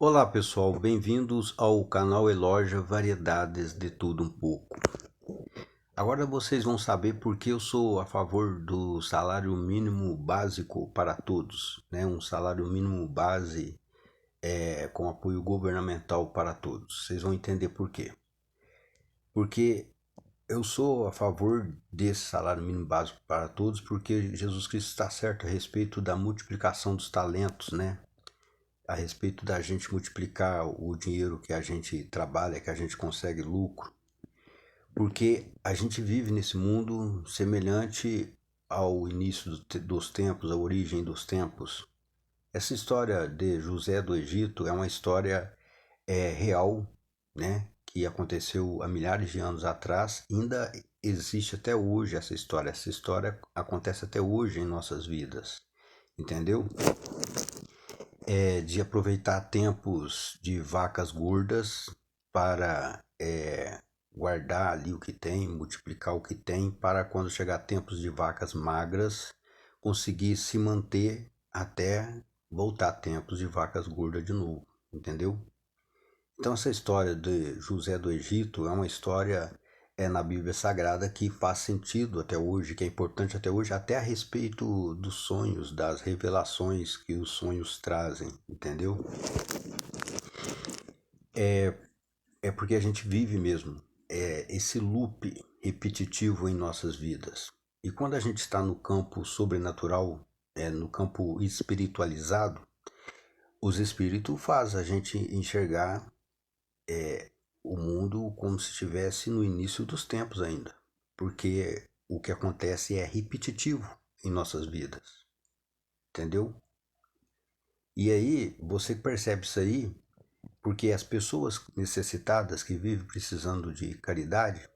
Olá pessoal, bem-vindos ao canal Eloja Variedades de Tudo Um Pouco. Agora vocês vão saber por que eu sou a favor do salário mínimo básico para todos, né? Um salário mínimo base com apoio governamental para todos. Vocês vão entender por quê. Porque eu sou a favor desse salário mínimo básico para todos porque Jesus Cristo está certo a respeito da multiplicação dos talentos, né? A respeito da gente multiplicar o dinheiro que a gente trabalha, que a gente consegue lucro, porque a gente vive nesse mundo semelhante ao início dos tempos, à origem dos tempos. Essa história de José do Egito é uma história real, né, que aconteceu há milhares de anos atrás, ainda existe até hoje essa história. Essa história acontece até hoje em nossas vidas, entendeu? De aproveitar tempos de vacas gordas para guardar ali o que tem, multiplicar o que tem, para quando chegar tempos de vacas magras, conseguir se manter até voltar a tempos de vacas gordas de novo, entendeu? Então essa história de José do Egito é uma história na Bíblia Sagrada que faz sentido até hoje, que é importante até hoje, até a respeito dos sonhos, das revelações que os sonhos trazem, entendeu? É porque a gente vive mesmo esse loop repetitivo em nossas vidas. E quando a gente está no campo sobrenatural, no campo espiritualizado, os espíritos fazem a gente enxergar o mundo como se estivesse no início dos tempos ainda, porque o que acontece é repetitivo em nossas vidas, entendeu? E aí você percebe isso aí porque as pessoas necessitadas que vivem precisando de caridade,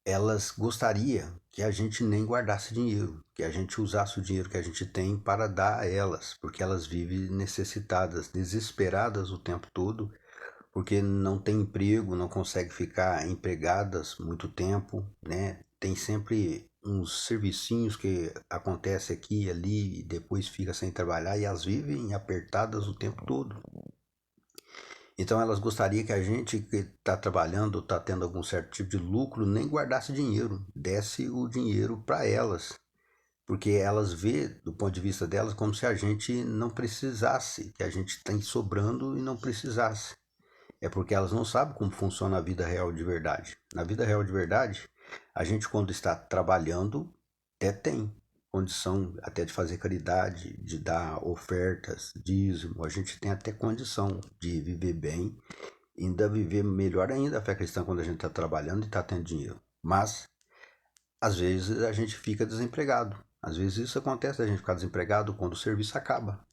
elas gostariam que a gente nem guardasse dinheiro, que a gente usasse o dinheiro que a gente tem para dar a elas, porque elas vivem necessitadas, desesperadas o tempo todo, porque não tem emprego, não consegue ficar empregadas muito tempo, né? Tem sempre uns servicinhos que acontece aqui e ali e depois fica sem trabalhar e elas vivem apertadas o tempo todo. Então elas gostariam que a gente que está trabalhando, está tendo algum certo tipo de lucro, nem guardasse dinheiro, desse o dinheiro para elas, porque elas vê do ponto de vista delas como se a gente não precisasse, que a gente tem sobrando e não precisasse. É porque elas não sabem como funciona a vida real de verdade. Na vida real de verdade, a gente quando está trabalhando, até tem condição até de fazer caridade, de dar ofertas, dízimo, a gente tem até condição de viver bem, ainda viver melhor ainda a fé cristã quando a gente está trabalhando e está tendo dinheiro. Mas, às vezes, a gente fica desempregado. Às vezes isso acontece, a gente ficar desempregado quando o serviço acaba.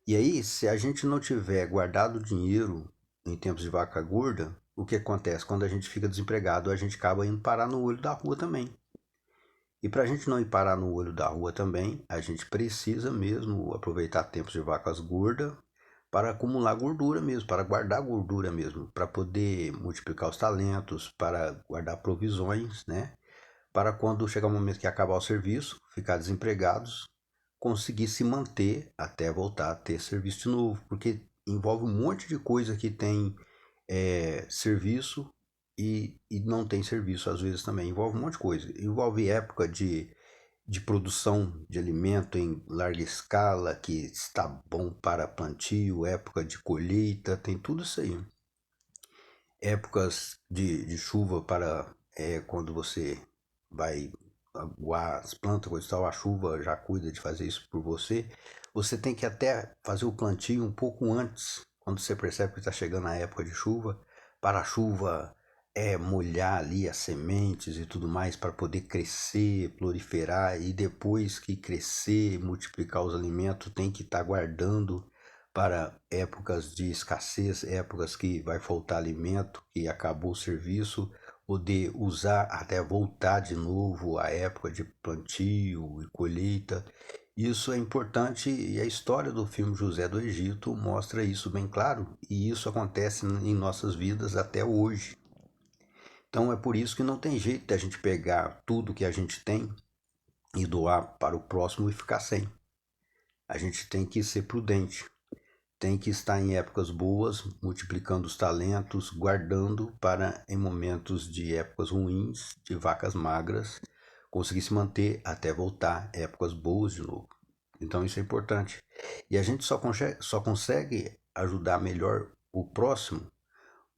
E aí, se a gente não tiver guardado dinheiro em tempos de vaca gorda, o que acontece? Quando a gente fica desempregado, a gente acaba indo parar no olho da rua também. E para a gente não ir parar no olho da rua também, a gente precisa mesmo aproveitar tempos de vacas gordas para acumular gordura mesmo, para guardar gordura mesmo, para poder multiplicar os talentos, para guardar provisões, né? Para quando chegar o momento que acabar o serviço, ficar desempregados, conseguir se manter até voltar a ter serviço de novo, porque envolve um monte de coisa que tem serviço e não tem serviço às vezes também. Envolve um monte de coisa. Envolve época de produção de alimento em larga escala, que está bom para plantio, época de colheita, tem tudo isso aí. Épocas de chuva para quando você vai aguar as plantas, coisa e tal, a chuva já cuida de fazer isso por você. Você tem que até fazer o plantio um pouco antes, quando você percebe que está chegando a época de chuva, para a chuva molhar ali as sementes e tudo mais, para poder crescer, proliferar, e depois que crescer, multiplicar os alimentos, tem que estar guardando para épocas de escassez, épocas que vai faltar alimento, que acabou o serviço, poder usar até voltar de novo à época de plantio e colheita. Isso é importante e a história do filme José do Egito mostra isso bem claro, e isso acontece em nossas vidas até hoje. Então é por isso que não tem jeito de a gente pegar tudo que a gente tem e doar para o próximo e ficar sem. A gente tem que ser prudente. tem que estar em épocas boas, multiplicando os talentos, guardando para em momentos de épocas ruins, de vacas magras, conseguir se manter até voltar épocas boas de novo. Então isso é importante. E a gente só consegue ajudar melhor o próximo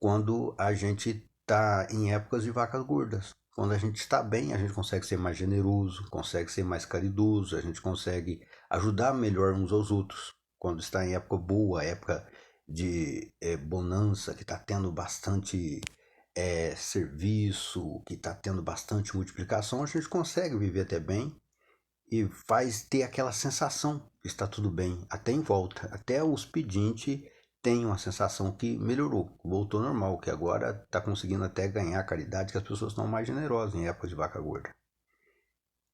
quando a gente está em épocas de vacas gordas. Quando a gente está bem, a gente consegue ser mais generoso, consegue ser mais caridoso, a gente consegue ajudar melhor uns aos outros. Quando está em época boa, época de bonança, que está tendo bastante serviço, que está tendo bastante multiplicação, a gente consegue viver até bem e faz ter aquela sensação que está tudo bem, até em volta. Até os pedintes têm uma sensação que melhorou, voltou ao normal, que agora está conseguindo até ganhar a caridade, que as pessoas estão mais generosas em época de vaca gorda.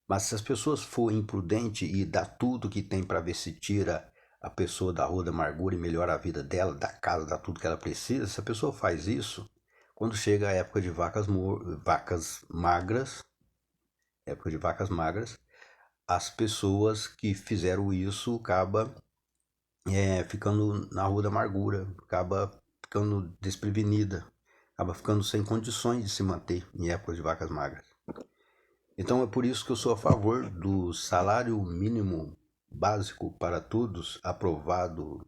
Mas se as pessoas forem imprudentes e dar tudo que tem para ver se tira a pessoa da rua da amargura e melhora a vida dela, da casa, dá tudo que ela precisa, se a pessoa faz isso, quando chega a época de vacas magras, época de vacas magras, as pessoas que fizeram isso acabam ficando na rua da amargura, acaba ficando desprevenida, acaba ficando sem condições de se manter em épocas de vacas magras. Então é por isso que eu sou a favor do salário mínimo básico para todos, aprovado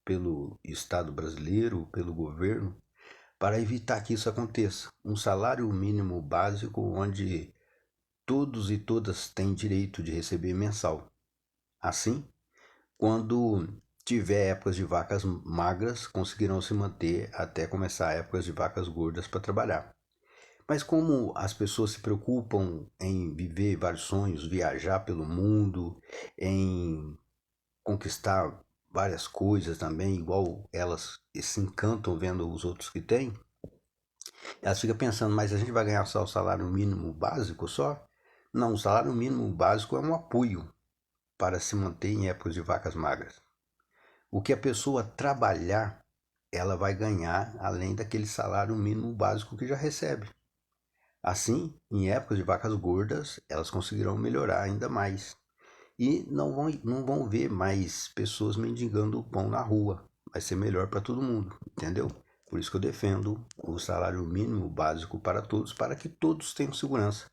pelo Estado brasileiro, pelo governo, para evitar que isso aconteça. Um salário mínimo básico onde todos e todas têm direito de receber mensal. Assim, quando tiver épocas de vacas magras, conseguirão se manter até começar épocas de vacas gordas para trabalhar. Mas como as pessoas se preocupam em viver vários sonhos, viajar pelo mundo, em conquistar várias coisas também, igual elas se encantam vendo os outros que têm, elas ficam pensando, mas a gente vai ganhar só o salário mínimo básico só? Não, o salário mínimo básico é um apoio para se manter em épocas de vacas magras. O que a pessoa trabalhar, ela vai ganhar além daquele salário mínimo básico que já recebe. Assim, em épocas de vacas gordas, elas conseguirão melhorar ainda mais. E não vão ver mais pessoas mendigando o pão na rua. Vai ser melhor para todo mundo, entendeu? Por isso que eu defendo o salário mínimo básico para todos, para que todos tenham segurança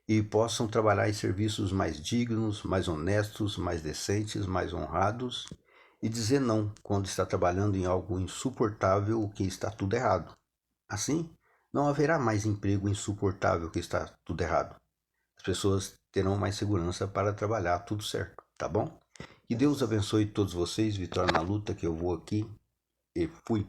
e possam trabalhar em serviços mais dignos, mais honestos, mais decentes, mais honrados e dizer não quando está trabalhando em algo insuportável que está tudo errado. Assim, não haverá mais emprego insuportável que está tudo errado. As pessoas terão mais segurança para trabalhar tudo certo, tá bom? Que Deus abençoe todos vocês, vitória na luta, que eu vou aqui e fui.